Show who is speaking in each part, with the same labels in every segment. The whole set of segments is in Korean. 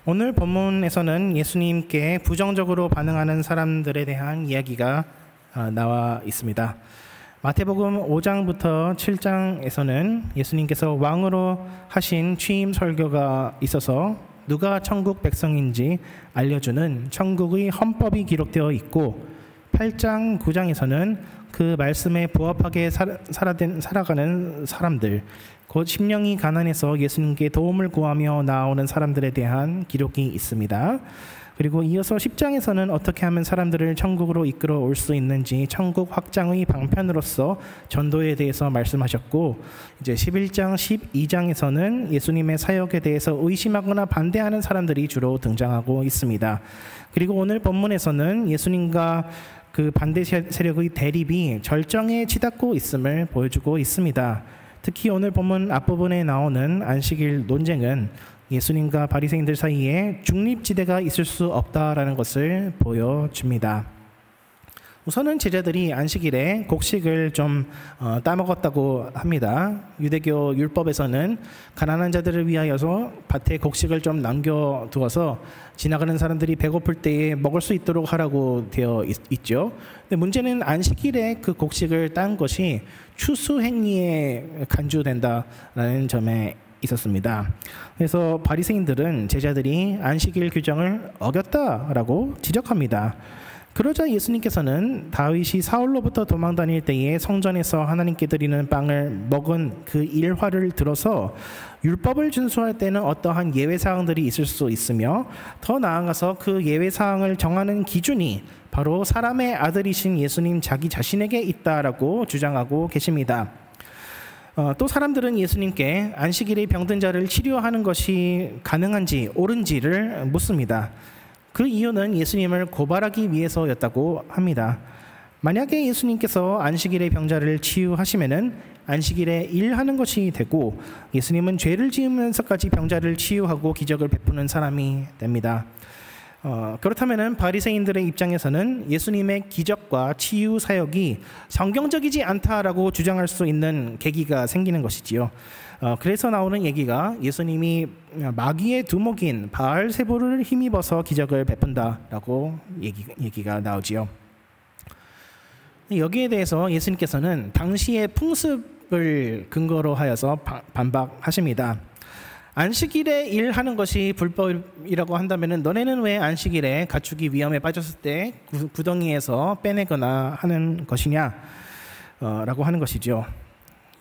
Speaker 1: 오늘 본문에서는 예수님께 부정적으로 반응하는 사람들에 대한 이야기가 나와 있습니다. 마태복음 5장부터 7장에서는 예수님께서 왕으로 하신 취임 설교가 있어서 누가 천국 백성인지 알려주는 천국의 헌법이 기록되어 있고, 8장, 9장에서는 그 말씀에 부합하게 살아가는 사람들, 곧 심령이 가난해서 예수님께 도움을 구하며 나오는 사람들에 대한 기록이 있습니다. 그리고 이어서 10장에서는 어떻게 하면 사람들을 천국으로 이끌어 올 수 있는지 천국 확장의 방편으로서 전도에 대해서 말씀하셨고, 이제 11장, 12장에서는 예수님의 사역에 대해서 의심하거나 반대하는 사람들이 주로 등장하고 있습니다. 그리고 오늘 본문에서는 예수님과 그 반대 세력의 대립이 절정에 치닫고 있음을 보여주고 있습니다. 특히 오늘 본문 앞부분에 나오는 안식일 논쟁은 예수님과 바리새인들 사이에 중립지대가 있을 수 없다라는 것을 보여줍니다. 우선은 제자들이 안식일에 곡식을 좀 따먹었다고 합니다. 유대교 율법에서는 가난한 자들을 위하여서 밭에 곡식을 좀 남겨두어서 지나가는 사람들이 배고플 때에 먹을 수 있도록 하라고 되어 있죠. 근데 문제는 안식일에 그 곡식을 딴 것이 추수행위에 간주된다라는 점에 있었습니다. 그래서 바리새인들은 제자들이 안식일 규정을 어겼다라고 지적합니다. 그러자 예수님께서는 다윗이 사울로부터 도망 다닐 때에 성전에서 하나님께 드리는 빵을 먹은 그 일화를 들어서 율법을 준수할 때는 어떠한 예외사항들이 있을 수 있으며, 더 나아가서 그 예외사항을 정하는 기준이 바로 사람의 아들이신 예수님 자기 자신에게 있다라고 주장하고 계십니다. 또 사람들은 예수님께 안식일에 병든 자를 치료하는 것이 가능한지 옳은지를 묻습니다. 그 이유는 예수님을 고발하기 위해서였다고 합니다. 만약에 예수님께서 안식일에 병자를 치유하시면은 안식일에 일하는 것이 되고, 예수님은 죄를 지으면서까지 병자를 치유하고 기적을 베푸는 사람이 됩니다. 그렇다면은 바리새인들의 입장에서는 예수님의 기적과 치유 사역이 성경적이지 않다라고 주장할 수 있는 계기가 생기는 것이지요. 그래서 나오는 얘기가 예수님이 마귀의 두목인 바알세불을 힘입어서 기적을 베푼다라고 얘기가 나오지요. 여기에 대해서 예수님께서는 당시의 풍습을 근거로 하여서 반박하십니다. 안식일에 일하는 것이 불법이라고 한다면 너네는 왜 안식일에 가축이 위험에 빠졌을 때 구덩이에서 빼내거나 하는 것이냐? 라고 하는 것이죠.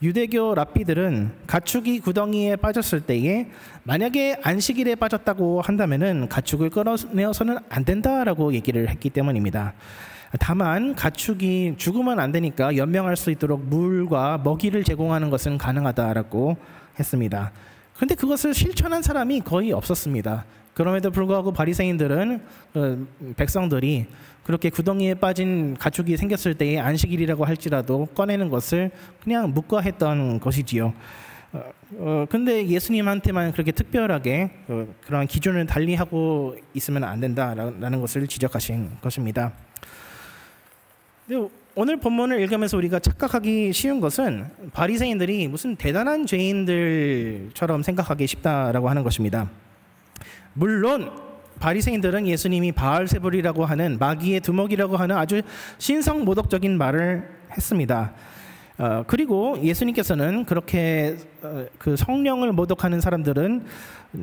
Speaker 1: 유대교 랍비들은 가축이 구덩이에 빠졌을 때에 만약에 안식일에 빠졌다고 한다면 가축을 끌어내어서는 안 된다라고 얘기를 했기 때문입니다. 다만 가축이 죽으면 안 되니까 연명할 수 있도록 물과 먹이를 제공하는 것은 가능하다라고 했습니다. 그런데 그것을 실천한 사람이 거의 없었습니다. 그럼에도 불구하고 바리새인들은 백성들이 그렇게 구덩이에 빠진 가축이 생겼을 때에 안식일이라고 할지라도 꺼내는 것을 그냥 묵과했던 것이지요. 근데 예수님한테만 그렇게 특별하게 그런 기준을 달리하고 있으면 안 된다라는 것을 지적하신 것입니다. 오늘 본문을 읽으면서 우리가 착각하기 쉬운 것은 바리새인들이 무슨 대단한 죄인들처럼 생각하기 쉽다라고 하는 것입니다. 물론 바리새인들은 예수님이 바알세불이라고 하는 마귀의 두목이라고 하는 아주 신성모독적인 말을 했습니다. 그리고 예수님께서는 그렇게 그 성령을 모독하는 사람들은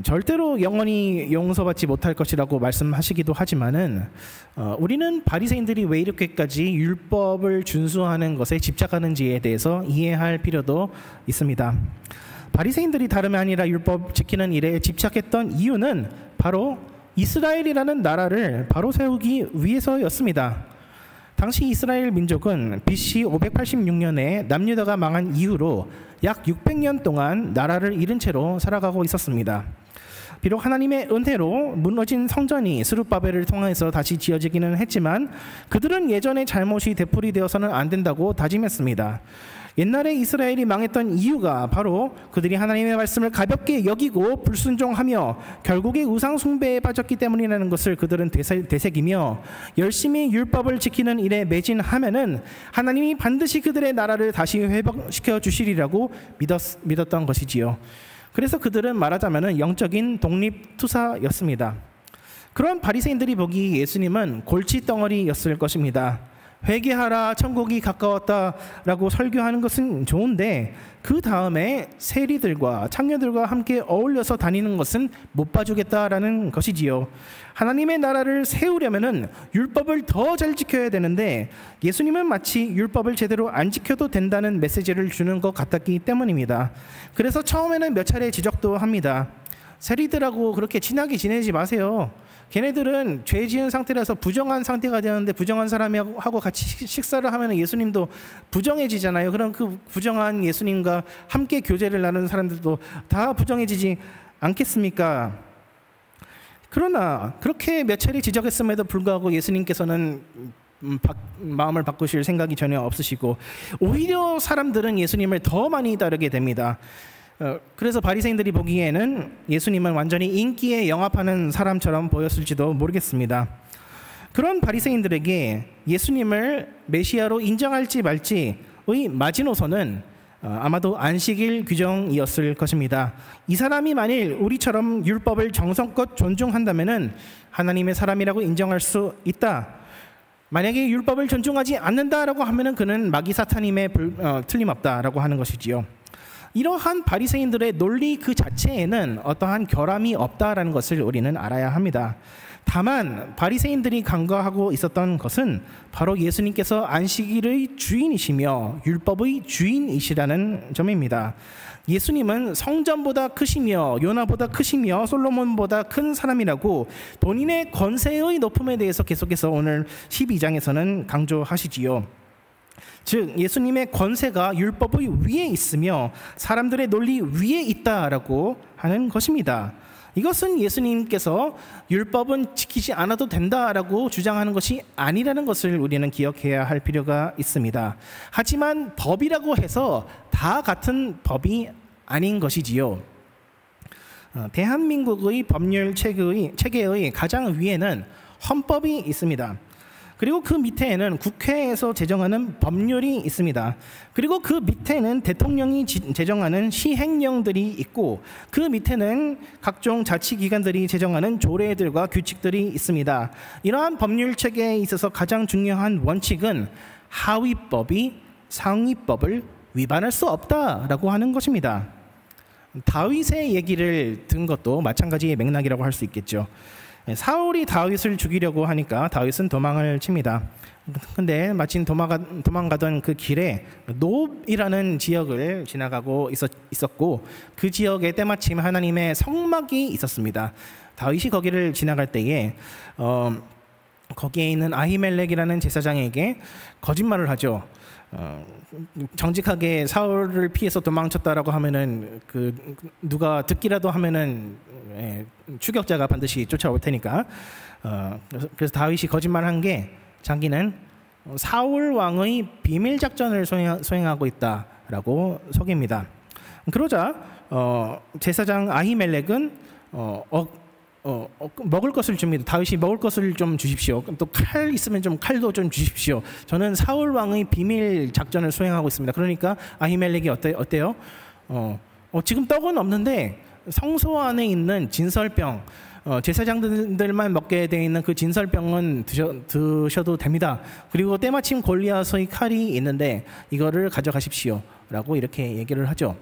Speaker 1: 절대로 영원히 용서받지 못할 것이라고 말씀하시기도 하지만은 우리는 바리새인들이 왜 이렇게까지 율법을 준수하는 것에 집착하는지에 대해서 이해할 필요도 있습니다. 바리새인들이 다름이 아니라 율법 지키는 일에 집착했던 이유는 바로 이스라엘이라는 나라를 바로 세우기 위해서였습니다. 당시 이스라엘 민족은 BC 586년에 남유다가 망한 이후로 약 600년 동안 나라를 잃은 채로 살아가고 있었습니다. 비록 하나님의 은혜로 무너진 성전이 스룹바벨을 통해서 다시 지어지기는 했지만 그들은 예전의 잘못이 되풀이되어서는 안 된다고 다짐했습니다. 옛날에 이스라엘이 망했던 이유가 바로 그들이 하나님의 말씀을 가볍게 여기고 불순종하며 결국에 우상 숭배에 빠졌기 때문이라는 것을 그들은 되새기며 열심히 율법을 지키는 일에 매진하면은 하나님이 반드시 그들의 나라를 다시 회복시켜 주시리라고 믿었던 것이지요. 그래서 그들은 말하자면 영적인 독립투사였습니다. 그런 바리새인들이 보기 예수님은 골칫덩어리였을 것입니다. 회개하라, 천국이 가까웠다라고 설교하는 것은 좋은데 그 다음에 세리들과 창녀들과 함께 어울려서 다니는 것은 못 봐주겠다라는 것이지요. 하나님의 나라를 세우려면은 율법을 더 잘 지켜야 되는데 예수님은 마치 율법을 제대로 안 지켜도 된다는 메시지를 주는 것 같았기 때문입니다. 그래서 처음에는 몇 차례 지적도 합니다. 세리들하고 그렇게 친하게 지내지 마세요. 걔네들은 죄 지은 상태라서 부정한 상태가 되는데 부정한 사람하고 같이 식사를 하면 예수님도 부정해지잖아요. 그럼 그 부정한 예수님과 함께 교제를 나누는 사람들도 다 부정해지지 않겠습니까? 그러나 그렇게 몇 차례 지적했음에도 불구하고 예수님께서는 마음을 바꾸실 생각이 전혀 없으시고 오히려 사람들은 예수님을 더 많이 따르게 됩니다. 그래서 바리새인들이 보기에는 예수님은 완전히 인기에 영합하는 사람처럼 보였을지도 모르겠습니다. 그런 바리새인들에게 예수님을 메시아로 인정할지 말지의 마지노선은 아마도 안식일 규정이었을 것입니다. 이 사람이 만일 우리처럼 율법을 정성껏 존중한다면은 하나님의 사람이라고 인정할 수 있다. 만약에 율법을 존중하지 않는다라고 하면은 그는 마귀 사탄임에 틀림없다라고 하는 것이지요. 이러한 바리새인들의 논리 그 자체에는 어떠한 결함이 없다라는 것을 우리는 알아야 합니다. 다만 바리새인들이 간과하고 있었던 것은 바로 예수님께서 안식일의 주인이시며 율법의 주인이시라는 점입니다. 예수님은 성전보다 크시며 요나보다 크시며 솔로몬보다 큰 사람이라고 본인의 권세의 높음에 대해서 계속해서 오늘 12장에서는 강조하시지요. 즉 예수님의 권세가 율법의 위에 있으며 사람들의 논리 위에 있다라고 하는 것입니다. 이것은 예수님께서 율법은 지키지 않아도 된다라고 주장하는 것이 아니라는 것을 우리는 기억해야 할 필요가 있습니다. 하지만 법이라고 해서 다 같은 법이 아닌 것이지요. 대한민국의 법률 체계의 가장 위에는 헌법이 있습니다. 그리고 그 밑에는 국회에서 제정하는 법률이 있습니다. 그리고 그 밑에는 대통령이 제정하는 시행령들이 있고 그 밑에는 각종 자치기관들이 제정하는 조례들과 규칙들이 있습니다. 이러한 법률 체계에 있어서 가장 중요한 원칙은 하위법이 상위법을 위반할 수 없다라고 하는 것입니다. 다윗의 얘기를 든 것도 마찬가지의 맥락이라고 할 수 있겠죠. 사울이 다윗을 죽이려고 하니까 다윗은 도망을 칩니다. 근데 마침 도망가던 그 길에 놉이라는 지역을 지나가고 있었고 그 지역에 때마침 하나님의 성막이 있었습니다. 다윗이 거기를 지나갈 때에 거기에 있는 아히멜렉이라는 제사장에게 거짓말을 하죠. 정직하게 사울을 피해서 도망쳤다라고 하면은 누가 듣기라도 하면은 추격자가 반드시 쫓아올 테니까. 그래서 다윗이 거짓말한 게 자기는 사울 왕의 비밀 작전을 수행하고 있다라고 속입니다. 그러자 제사장 아히멜렉은 먹을 것을 줍니다. 다윗이 먹을 것을 좀 주십시오. 또 칼 있으면 좀 칼도 좀 주십시오. 저는 사울 왕의 비밀 작전을 수행하고 있습니다. 그러니까 아히멜렉이 어때요? 지금 떡은 없는데 성소 안에 있는 진설병, 제사장들만 먹게 되어 있는 그 진설병은 드셔도 됩니다. 그리고 때마침 골리앗의 칼이 있는데 이거를 가져가십시오라고 이렇게 얘기를 하죠.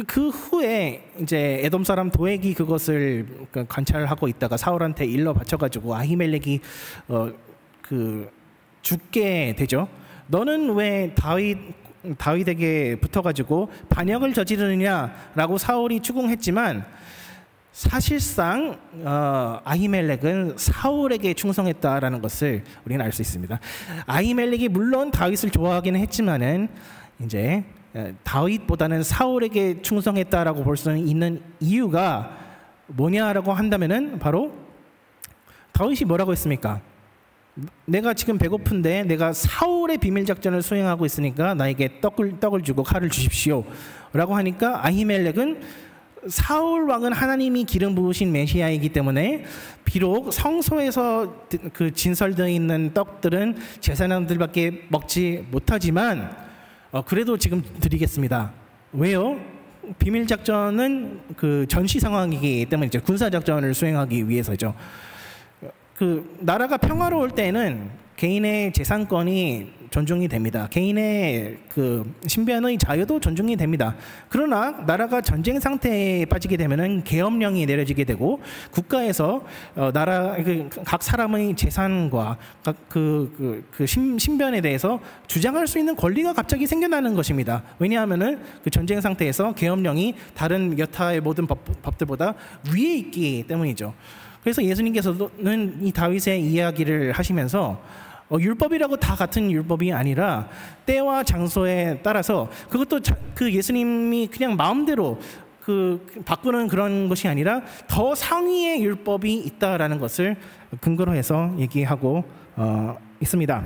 Speaker 1: 그 후에 이제 에돔 사람 도액이 그것을 관찰하고 있다가 사울한테 일러 바쳐가지고 아히멜렉이 죽게 되죠. 너는 왜 다윗에게 붙어가지고 반역을 저지르느냐라고 사울이 추궁했지만 사실상 아히멜렉은 사울에게 충성했다라는 것을 우리는 알 수 있습니다. 아히멜렉이 물론 다윗을 좋아하기는 했지만은 이제 다윗보다는 사울에게 충성했다라고 볼 수 있는 이유가 뭐냐라고 한다면은 바로 다윗이 뭐라고 했습니까? 내가 지금 배고픈데 내가 사울의 비밀 작전을 수행하고 있으니까 나에게 떡을 주고 칼을 주십시오라고 하니까 아히멜렉은 사울 왕은 하나님이 기름 부으신 메시아이기 때문에 비록 성소에서 그 진설되어 있는 떡들은 제사장들밖에 먹지 못하지만 그래도 지금 드리겠습니다. 왜요? 비밀 작전은 그 전시 상황이기 때문에 이제 군사 작전을 수행하기 위해서죠. 그 나라가 평화로울 때는 개인의 재산권이 존중이 됩니다. 개인의 그 신변의 자유도 존중이 됩니다. 그러나 나라가 전쟁 상태에 빠지게 되면은 계엄령이 내려지게 되고 국가에서 나라 각 사람의 재산과 각 신변에 대해서 주장할 수 있는 권리가 갑자기 생겨나는 것입니다. 왜냐하면은 그 전쟁 상태에서 계엄령이 다른 여타의 모든 법들보다 위에 있기 때문이죠. 그래서 예수님께서는 이 다윗의 이야기를 하시면서 율법이라고 다 같은 율법이 아니라 때와 장소에 따라서 그것도 그 예수님이 그냥 마음대로 그 바꾸는 그런 것이 아니라 더 상위의 율법이 있다라는 것을 근거로 해서 얘기하고 있습니다.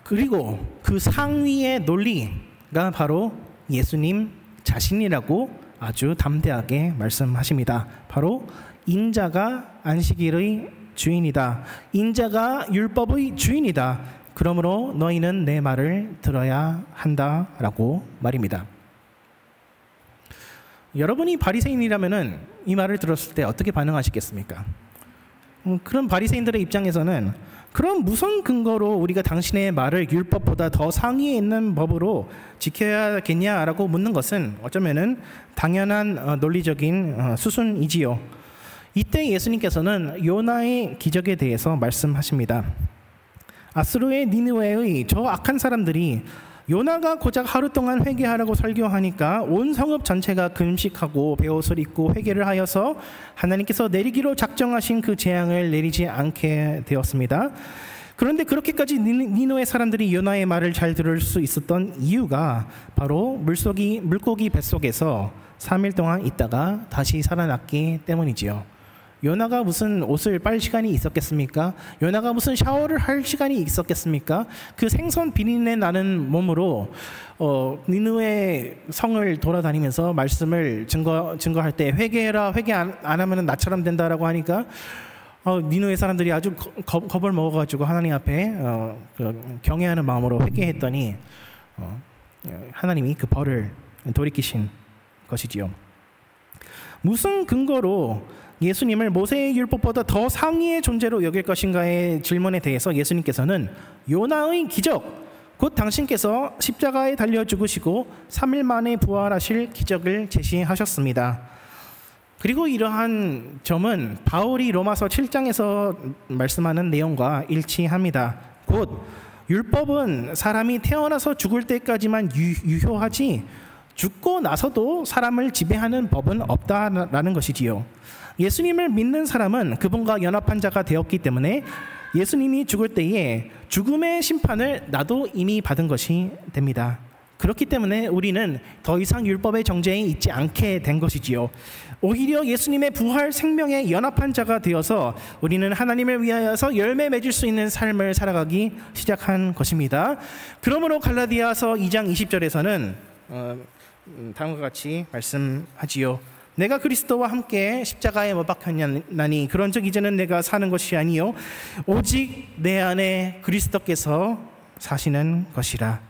Speaker 1: 그리고 그 상위의 논리가 바로 예수님 자신이라고 아주 담대하게 말씀하십니다. 바로 인자가 안식일의 주인이다. 인자가 율법의 주인이다. 그러므로 너희는 내 말을 들어야 한다라고 말입니다. 여러분이 바리새인이라면은 이 말을 들었을 때 어떻게 반응하시겠습니까? 그런 바리새인들의 입장에서는 그럼 무슨 근거로 우리가 당신의 말을 율법보다 더 상위에 있는 법으로 지켜야겠냐라고 묻는 것은 어쩌면은 당연한 논리적인 수순이지요. 이때 예수님께서는 요나의 기적에 대해서 말씀하십니다. 아수르의 니느웨의 저 악한 사람들이 요나가 고작 하루 동안 회개하라고 설교하니까 온 성읍 전체가 금식하고 베옷을 입고 회개를 하여서 하나님께서 내리기로 작정하신 그 재앙을 내리지 않게 되었습니다. 그런데 그렇게까지 니느웨 사람들이 요나의 말을 잘 들을 수 있었던 이유가 바로 물고기 뱃속에서 3일 동안 있다가 다시 살아났기 때문이지요. 요나가 무슨 옷을 빨 시간이 있었겠습니까? 요나가 무슨 샤워를 할 시간이 있었겠습니까? 그 생선 비린내 나는 몸으로 니느웨 성을 돌아다니면서 말씀을 증거할 때 회개해라, 회개 안 하면 나처럼 된다라고 하니까 니느웨 사람들이 아주 겁을 먹어가지고 하나님 앞에 경외하는 마음으로 회개했더니 하나님이 그 벌을 돌이키신 것이지요. 무슨 근거로 예수님을 모세의 율법보다 더 상위의 존재로 여길 것인가의 질문에 대해서 예수님께서는 요나의 기적, 곧 당신께서 십자가에 달려 죽으시고 3일 만에 부활하실 기적을 제시하셨습니다. 그리고 이러한 점은 바울이 로마서 7장에서 말씀하는 내용과 일치합니다. 곧 율법은 사람이 태어나서 죽을 때까지만 유효하지 죽고 나서도 사람을 지배하는 법은 없다라는 것이지요. 예수님을 믿는 사람은 그분과 연합한 자가 되었기 때문에 예수님이 죽을 때에 죽음의 심판을 나도 이미 받은 것이 됩니다. 그렇기 때문에 우리는 더 이상 율법의 정죄에 있지 않게 된 것이지요. 오히려 예수님의 부활 생명에 연합한 자가 되어서 우리는 하나님을 위하여서 열매 맺을 수 있는 삶을 살아가기 시작한 것입니다. 그러므로 갈라디아서 2장 20절에서는 다음과 같이 말씀하지요. 내가 그리스도와 함께 십자가에 못 박혔나니 그런즉 이제는 내가 사는 것이 아니요 오직 내 안에 그리스도께서 사시는 것이라.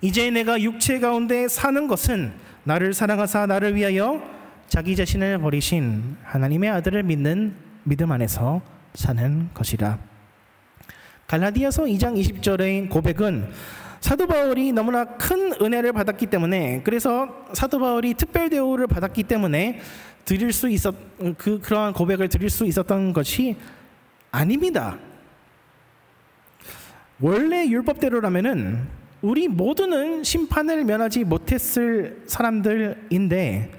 Speaker 1: 이제 내가 육체 가운데 사는 것은 나를 사랑하사 나를 위하여 자기 자신을 버리신 하나님의 아들을 믿는 믿음 안에서 사는 것이라. 갈라디아서 2장 20절의 고백은 사도 바울이 너무나 큰 은혜를 받았기 때문에, 그래서 사도 바울이 특별 대우를 받았기 때문에 그러한 고백을 드릴 수 있었던 것이 아닙니다. 원래 율법대로라면은 우리 모두는 심판을 면하지 못했을 사람들인데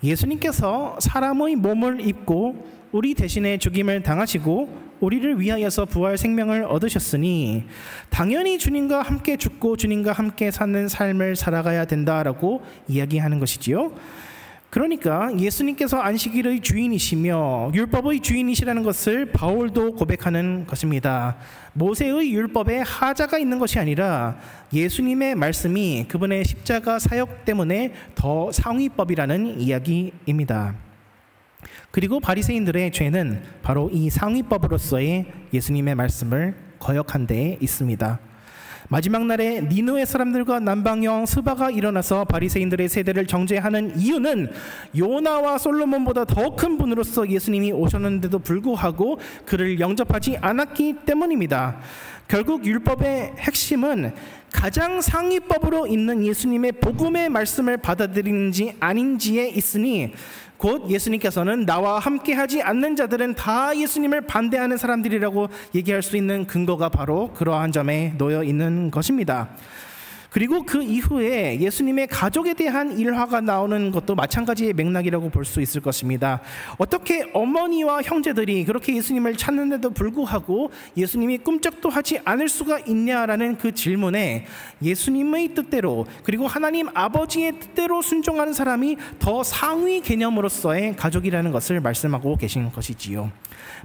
Speaker 1: 예수님께서 사람의 몸을 입고 우리 대신에 죽임을 당하시고 우리를 위하여서 부활 생명을 얻으셨으니 당연히 주님과 함께 죽고 주님과 함께 사는 삶을 살아가야 된다라고 이야기하는 것이지요. 그러니까 예수님께서 안식일의 주인이시며 율법의 주인이시라는 것을 바울도 고백하는 것입니다. 모세의 율법에 하자가 있는 것이 아니라 예수님의 말씀이 그분의 십자가 사역 때문에 더 상위법이라는 이야기입니다. 그리고 바리새인들의 죄는 바로 이 상위법으로서의 예수님의 말씀을 거역한 데에 있습니다. 마지막 날에 니느웨 사람들과 남방여왕 스바가 일어나서 바리새인들의 세대를 정죄하는 이유는 요나와 솔로몬보다 더 큰 분으로서 예수님이 오셨는데도 불구하고 그를 영접하지 않았기 때문입니다. 결국 율법의 핵심은 가장 상위법으로 있는 예수님의 복음의 말씀을 받아들이는지 아닌지에 있으니, 곧 예수님께서는 나와 함께하지 않는 자들은 다 예수님을 반대하는 사람들이라고 얘기할 수 있는 근거가 바로 그러한 점에 놓여 있는 것입니다. 그리고 그 이후에 예수님의 가족에 대한 일화가 나오는 것도 마찬가지의 맥락이라고 볼 수 있을 것입니다. 어떻게 어머니와 형제들이 그렇게 예수님을 찾는데도 불구하고 예수님이 꿈쩍도 하지 않을 수가 있냐라는 그 질문에 예수님의 뜻대로, 그리고 하나님 아버지의 뜻대로 순종하는 사람이 더 상위 개념으로서의 가족이라는 것을 말씀하고 계신 것이지요.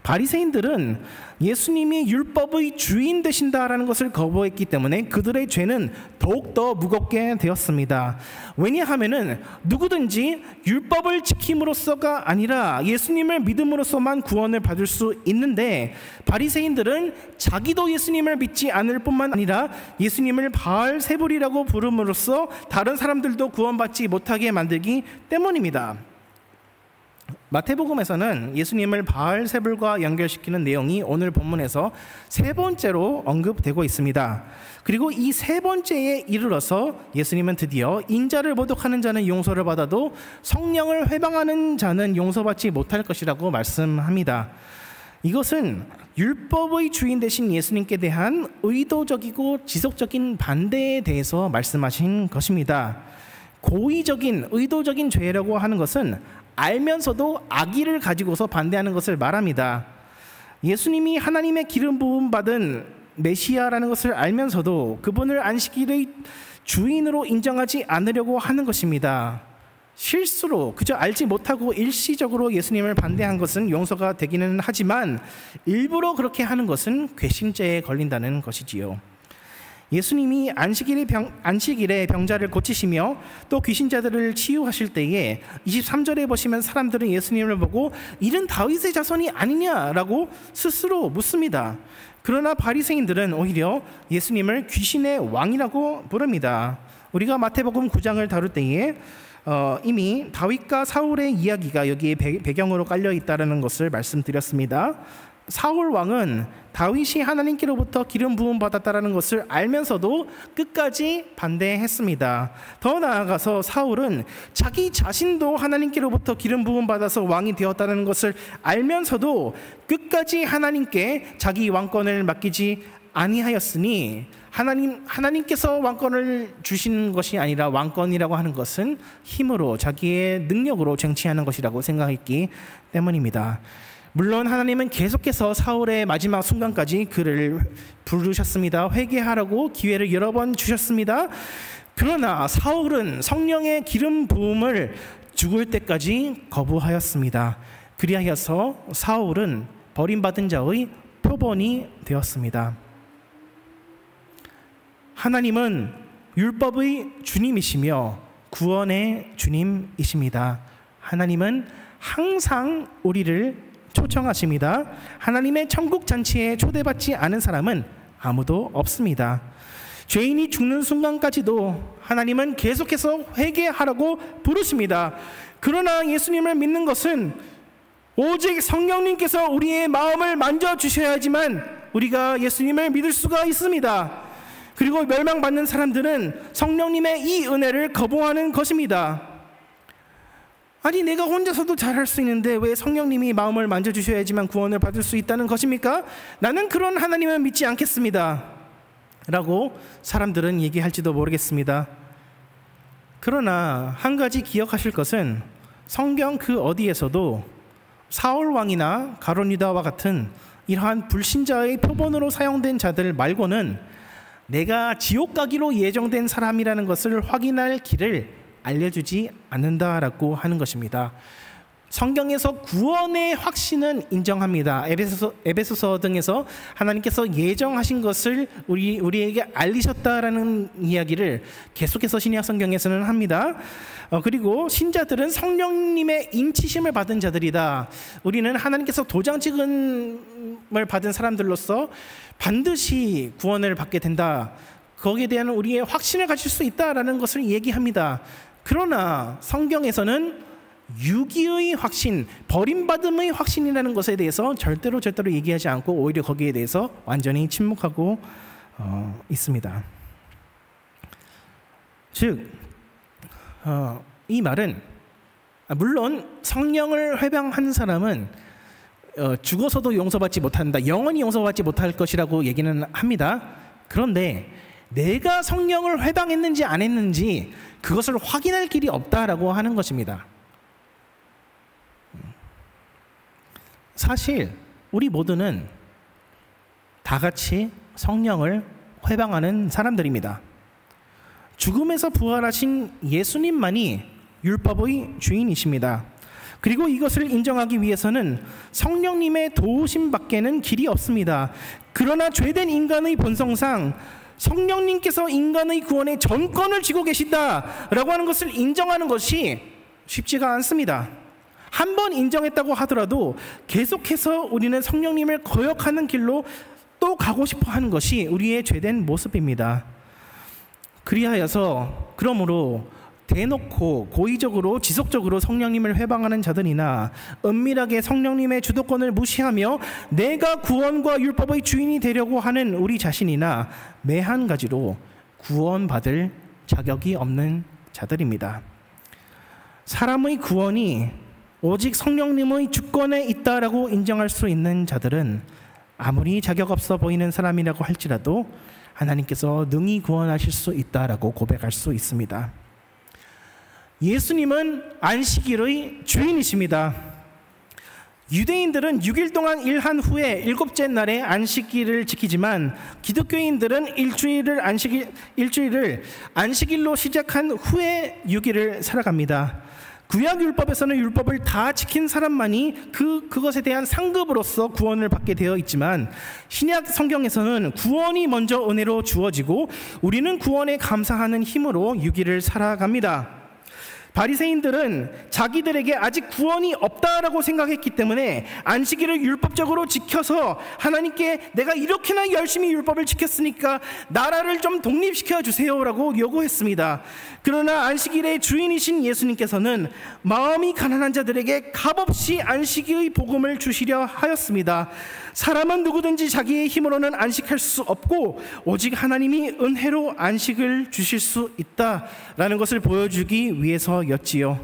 Speaker 1: 바리새인들은 예수님이 율법의 주인 되신다라는 것을 거부했기 때문에 그들의 죄는 더욱더 무겁게 되었습니다. 왜냐하면은 누구든지 율법을 지킴으로써가 아니라 예수님을 믿음으로써만 구원을 받을 수 있는데, 바리새인들은 자기도 예수님을 믿지 않을 뿐만 아니라 예수님을 바알세불이라고 부름으로써 다른 사람들도 구원받지 못하게 만들기 때문입니다. 마태복음에서는 예수님을 바알세불과 연결시키는 내용이 오늘 본문에서 세 번째로 언급되고 있습니다. 그리고 이 세 번째에 이르러서 예수님은 드디어 인자를 모독하는 자는 용서를 받아도 성령을 회방하는 자는 용서받지 못할 것이라고 말씀합니다. 이것은 율법의 주인 되신 예수님께 대한 의도적이고 지속적인 반대에 대해서 말씀하신 것입니다. 고의적인 의도적인 죄라고 하는 것은 알면서도 악의를 가지고서 반대하는 것을 말합니다. 예수님이 하나님의 기름 부음 받은 메시아라는 것을 알면서도 그분을 안식일의 주인으로 인정하지 않으려고 하는 것입니다. 실수로 그저 알지 못하고 일시적으로 예수님을 반대한 것은 용서가 되기는 하지만 일부러 그렇게 하는 것은 괘씸죄에 걸린다는 것이지요. 예수님이 안식일에 병자를 고치시며 또 귀신자들을 치유하실 때에 23절에 보시면 사람들은 예수님을 보고 이는 다윗의 자손이 아니냐라고 스스로 묻습니다. 그러나 바리새인들은 오히려 예수님을 귀신의 왕이라고 부릅니다. 우리가 마태복음 9장을 다룰 때에 이미 다윗과 사울의 이야기가 여기에 배경으로 깔려 있다는 것을 말씀드렸습니다. 사울 왕은 다윗이 하나님께로부터 기름 부음 받았다라는 것을 알면서도 끝까지 반대했습니다. 더 나아가서 사울은 자기 자신도 하나님께로부터 기름 부음 받아서 왕이 되었다는 것을 알면서도 끝까지 하나님께 자기 왕권을 맡기지 아니하였으니, 하나님께서 왕권을 주시는 것이 아니라 왕권이라고 하는 것은 힘으로 자기의 능력으로 쟁취하는 것이라고 생각했기 때문입니다. 물론 하나님은 계속해서 사울의 마지막 순간까지 그를 부르셨습니다. 회개하라고 기회를 여러 번 주셨습니다. 그러나 사울은 성령의 기름 부음을 죽을 때까지 거부하였습니다. 그리하여서 사울은 버림받은 자의 표본이 되었습니다. 하나님은 율법의 주님이시며 구원의 주님이십니다. 하나님은 항상 우리를 초청하십니다. 하나님의 천국 잔치에 초대받지 않은 사람은 아무도 없습니다. 죄인이 죽는 순간까지도 하나님은 계속해서 회개하라고 부르십니다. 그러나 예수님을 믿는 것은 오직 성령님께서 우리의 마음을 만져주셔야지만 우리가 예수님을 믿을 수가 있습니다. 그리고 멸망받는 사람들은 성령님의 이 은혜를 거부하는 것입니다. 아니, 내가 혼자서도 잘할 수 있는데 왜 성령님이 마음을 만져주셔야지만 구원을 받을 수 있다는 것입니까? 나는 그런 하나님을 믿지 않겠습니다 라고 사람들은 얘기할지도 모르겠습니다. 그러나 한 가지 기억하실 것은 성경 그 어디에서도 사울 왕이나 가룟 유다와 같은 이러한 불신자의 표본으로 사용된 자들 말고는 내가 지옥 가기로 예정된 사람이라는 것을 확인할 길을 알려주지 않는다라고 하는 것입니다. 성경에서 구원의 확신은 인정합니다. 에베소서 등에서 하나님께서 예정하신 것을 우리에게 알리셨다라는 이야기를 계속해서 신약 성경에서는 합니다. 그리고 신자들은 성령님의 인치심을 받은 자들이다. 우리는 하나님께서 도장 찍음을 받은 사람들로서 반드시 구원을 받게 된다. 거기에 대한 우리의 확신을 가질 수 있다라는 것을 얘기합니다. 그러나 성경에서는 유기의 확신, 버림받음의 확신이라는 것에 대해서 절대로 얘기하지 않고 오히려 거기에 대해서 완전히 침묵하고 있습니다. 즉, 이 말은 물론 성령을 회방한 사람은 죽어서도 용서받지 못한다, 영원히 용서받지 못할 것이라고 얘기는 합니다. 그런데 내가 성령을 회방했는지 안 했는지 그것을 확인할 길이 없다라고 하는 것입니다. 사실 우리 모두는 다 같이 성령을 회방하는 사람들입니다. 죽음에서 부활하신 예수님만이 율법의 주인이십니다. 그리고 이것을 인정하기 위해서는 성령님의 도우심 밖에는 길이 없습니다. 그러나 죄된 인간의 본성상 성령님께서 인간의 구원의 전권을 쥐고 계신다라고 하는 것을 인정하는 것이 쉽지가 않습니다. 한 번 인정했다고 하더라도 계속해서 우리는 성령님을 거역하는 길로 또 가고 싶어 하는 것이 우리의 죄된 모습입니다. 그러므로 대놓고 고의적으로 지속적으로 성령님을 회방하는 자들이나 은밀하게 성령님의 주도권을 무시하며 내가 구원과 율법의 주인이 되려고 하는 우리 자신이나 매한 가지로 구원받을 자격이 없는 자들입니다. 사람의 구원이 오직 성령님의 주권에 있다라고 인정할 수 있는 자들은 아무리 자격 없어 보이는 사람이라고 할지라도 하나님께서 능히 구원하실 수 있다라고 고백할 수 있습니다. 예수님은 안식일의 주인이십니다. 유대인들은 6일 동안 일한 후에 7째 날에 안식일을 지키지만 기독교인들은 일주일을 안식일로 시작한 후에 6일을 살아갑니다. 구약 율법에서는 율법을 다 지킨 사람만이 그것에 대한 상급으로서 구원을 받게 되어 있지만 신약 성경에서는 구원이 먼저 은혜로 주어지고 우리는 구원에 감사하는 힘으로 6일을 살아갑니다. 바리새인들은 자기들에게 아직 구원이 없다라고 생각했기 때문에 안식일을 율법적으로 지켜서 하나님께 내가 이렇게나 열심히 율법을 지켰으니까 나라를 좀 독립시켜 주세요라고 요구했습니다. 그러나 안식일의 주인이신 예수님께서는 마음이 가난한 자들에게 값없이 안식일의 복음을 주시려 하였습니다. 사람은 누구든지 자기의 힘으로는 안식할 수 없고 오직 하나님이 은혜로 안식을 주실 수 있다라는 것을 보여주기 위해서였지요.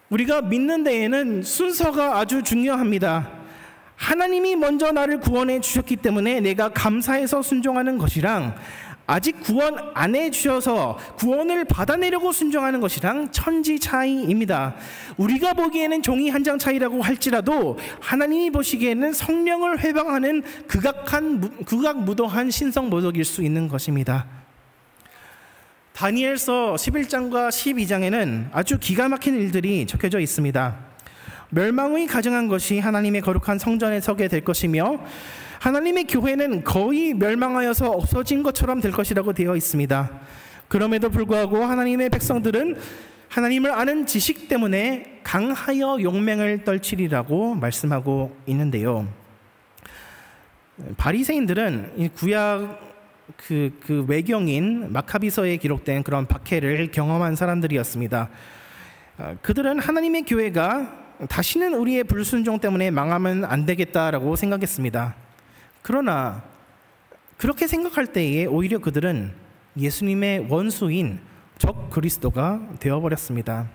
Speaker 1: 우리가 믿는 데에는 순서가 아주 중요합니다. 하나님이 먼저 나를 구원해 주셨기 때문에 내가 감사해서 순종하는 것이랑 아직 구원 안 해주셔서 구원을 받아내려고 순종하는 것이랑 천지 차이입니다. 우리가 보기에는 종이 한 장 차이라고 할지라도 하나님이 보시기에는 성령을 회방하는 극악무도한 신성모독일 수 있는 것입니다. 다니엘서 11장과 12장에는 아주 기가 막힌 일들이 적혀져 있습니다. 멸망의 가증한 것이 하나님의 거룩한 성전에 서게 될 것이며 하나님의 교회는 거의 멸망하여서 없어진 것처럼 될 것이라고 되어 있습니다. 그럼에도 불구하고 하나님의 백성들은 하나님을 아는 지식 때문에 강하여 용맹을 떨치리라고 말씀하고 있는데요. 바리새인들은 이 구약 그 외경인 마카비서에 기록된 그런 박해를 경험한 사람들이었습니다. 그들은 하나님의 교회가 다시는 우리의 불순종 때문에 망하면 안 되겠다라고 생각했습니다. 그러나 그렇게 생각할 때에 오히려 그들은 예수님의 원수인 적 그리스도가 되어버렸습니다.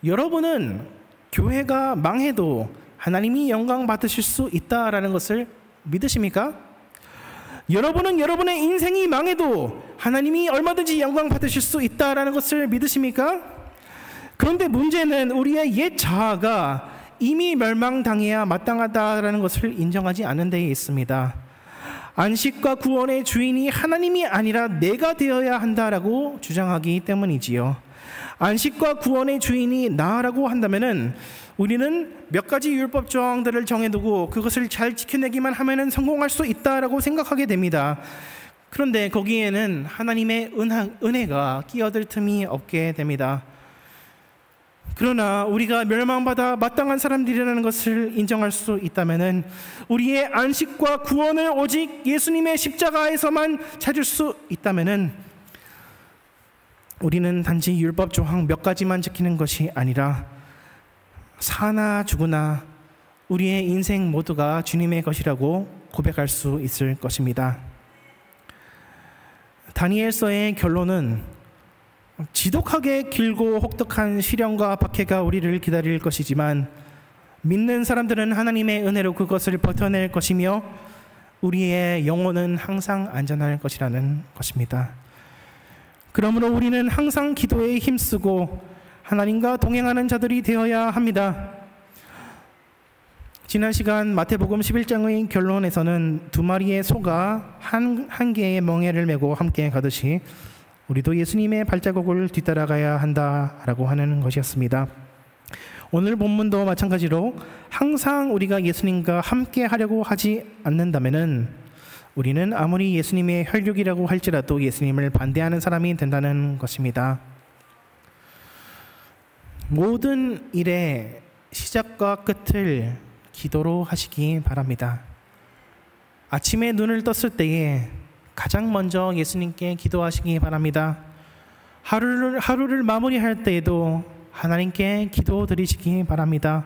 Speaker 1: 여러분은 교회가 망해도 하나님이 영광 받으실 수 있다라는 것을 믿으십니까? 여러분은 여러분의 인생이 망해도 하나님이 얼마든지 영광 받으실 수 있다라는 것을 믿으십니까? 그런데 문제는 우리의 옛 자아가 이미 멸망당해야 마땅하다라는 것을 인정하지 않은 데에 있습니다. 안식과 구원의 주인이 하나님이 아니라 내가 되어야 한다라고 주장하기 때문이지요. 안식과 구원의 주인이 나라고 한다면은 우리는 몇 가지 율법 조항들을 정해두고 그것을 잘 지켜내기만 하면은 성공할 수 있다라고 생각하게 됩니다. 그런데 거기에는 하나님의 은혜가 끼어들 틈이 없게 됩니다. 그러나 우리가 멸망받아 마땅한 사람들이라는 것을 인정할 수 있다면은 우리의 안식과 구원을 오직 예수님의 십자가에서만 찾을 수 있다면은 우리는 단지 율법 조항 몇 가지만 지키는 것이 아니라 사나 죽으나 우리의 인생 모두가 주님의 것이라고 고백할 수 있을 것입니다. 다니엘서의 결론은 지독하게 길고 혹독한 시련과 박해가 우리를 기다릴 것이지만 믿는 사람들은 하나님의 은혜로 그것을 버텨낼 것이며 우리의 영혼은 항상 안전할 것이라는 것입니다. 그러므로 우리는 항상 기도에 힘쓰고 하나님과 동행하는 자들이 되어야 합니다. 지난 시간 마태복음 11장의 결론에서는 두 마리의 소가 한 개의 멍에를 메고 함께 가듯이 우리도 예수님의 발자국을 뒤따라가야 한다라고 하는 것이었습니다. 오늘 본문도 마찬가지로 항상 우리가 예수님과 함께 하려고 하지 않는다면은 우리는 아무리 예수님의 혈육이라고 할지라도 예수님을 반대하는 사람이 된다는 것입니다. 모든 일의 시작과 끝을 기도로 하시기 바랍니다. 아침에 눈을 떴을 때에 가장 먼저 예수님께 기도하시기 바랍니다. 하루를 마무리할 때에도 하나님께 기도드리시기 바랍니다.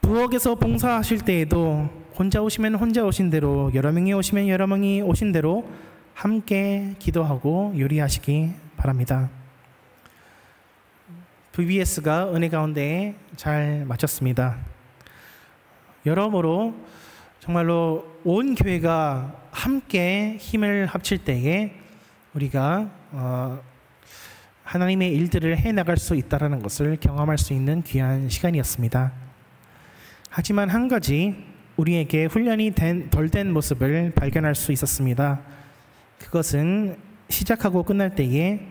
Speaker 1: 부엌에서 봉사하실 때에도 혼자 오시면 혼자 오신 대로, 여러 명이 오시면 여러 명이 오신 대로 함께 기도하고 요리하시기 바랍니다. VBS가 은혜 가운데 잘 마쳤습니다. 여러모로 정말로 온 교회가 함께 힘을 합칠 때에 우리가 하나님의 일들을 해나갈 수 있다는 것을 경험할 수 있는 귀한 시간이었습니다. 하지만 한 가지 우리에게 훈련이 덜 된 모습을 발견할 수 있었습니다. 그것은 시작하고 끝날 때에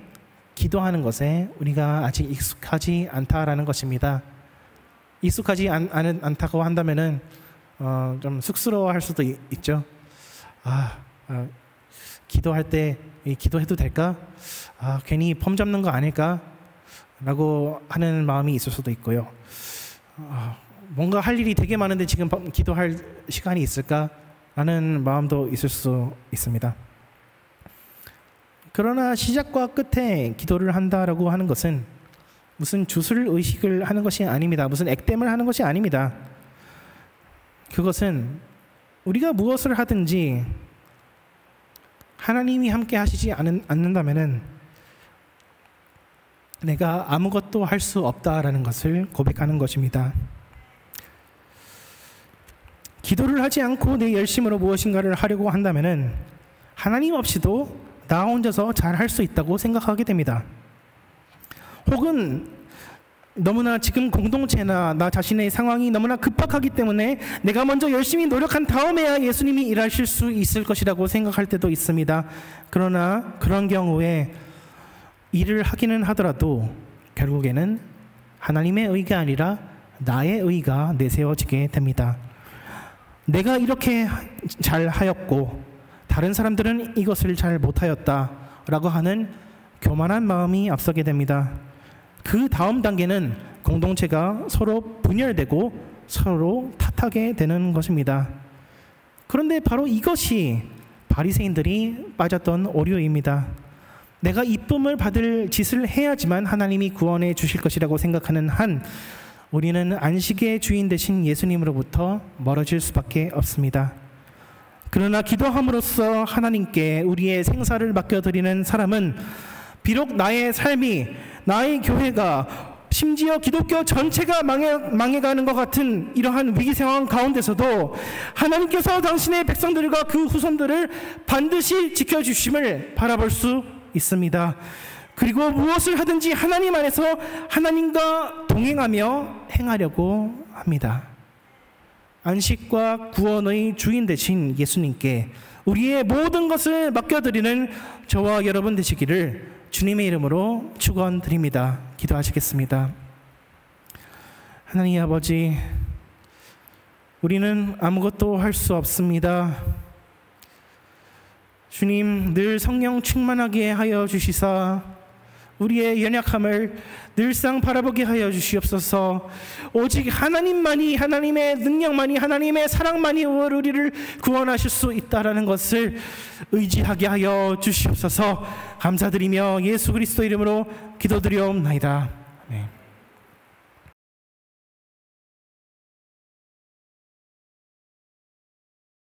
Speaker 1: 기도하는 것에 우리가 아직 익숙하지 않다라는 것입니다. 익숙하지 않다고 한다면은 좀 쑥스러워할 수도 있죠. 기도할 때 기도해도 될까? 괜히 폼 잡는 거 아닐까? 라고 하는 마음이 있을 수도 있고요. 뭔가 할 일이 되게 많은데 지금 기도할 시간이 있을까? 라는 마음도 있을 수 있습니다. 그러나 시작과 끝에 기도를 한다라고 하는 것은 무슨 주술 의식을 하는 것이 아닙니다. 무슨 액땜을 하는 것이 아닙니다. 그것은 우리가 무엇을 하든지 하나님이 함께 하시지 않는다면은 내가 아무것도 할 수 없다라는 것을 고백하는 것입니다. 기도를 하지 않고 내 열심으로 무엇인가를 하려고 한다면은 하나님 없이도 나 혼자서 잘 할 수 있다고 생각하게 됩니다. 혹은 너무나 지금 공동체나 나 자신의 상황이 너무나 급박하기 때문에 내가 먼저 열심히 노력한 다음에야 예수님이 일하실 수 있을 것이라고 생각할 때도 있습니다. 그러나 그런 경우에 일을 하기는 하더라도 결국에는 하나님의 의가 아니라 나의 의가 내세워지게 됩니다. 내가 이렇게 잘 하였고 다른 사람들은 이것을 잘 못하였다라고 하는 교만한 마음이 앞서게 됩니다. 그 다음 단계는 공동체가 서로 분열되고 서로 탓하게 되는 것입니다. 그런데 바로 이것이 바리새인들이 빠졌던 오류입니다. 내가 이쁨을 받을 짓을 해야지만 하나님이 구원해 주실 것이라고 생각하는 한 우리는 안식의 주인 되신 예수님으로부터 멀어질 수밖에 없습니다. 그러나 기도함으로써 하나님께 우리의 생사를 맡겨드리는 사람은 비록 나의 삶이, 나의 교회가, 심지어 기독교 전체가 망해가는 것 같은 이러한 위기 상황 가운데서도 하나님께서 당신의 백성들과 그 후손들을 반드시 지켜주심을 바라볼 수 있습니다. 그리고 무엇을 하든지 하나님 안에서 하나님과 동행하며 행하려고 합니다. 안식과 구원의 주인 되신 예수님께 우리의 모든 것을 맡겨드리는 저와 여러분 되시기를 주님의 이름으로 축원드립니다. 기도하시겠습니다. 하나님 아버지, 우리는 아무것도 할 수 없습니다. 주님, 늘 성령 충만하게 하여 주시사 우리의 연약함을 늘상 바라보게 하여 주시옵소서. 오직 하나님만이, 하나님의 능력만이, 하나님의 사랑만이 우리를 구원하실 수 있다라는 것을 의지하게 하여 주시옵소서. 감사드리며 예수 그리스도 이름으로 기도드리옵나이다.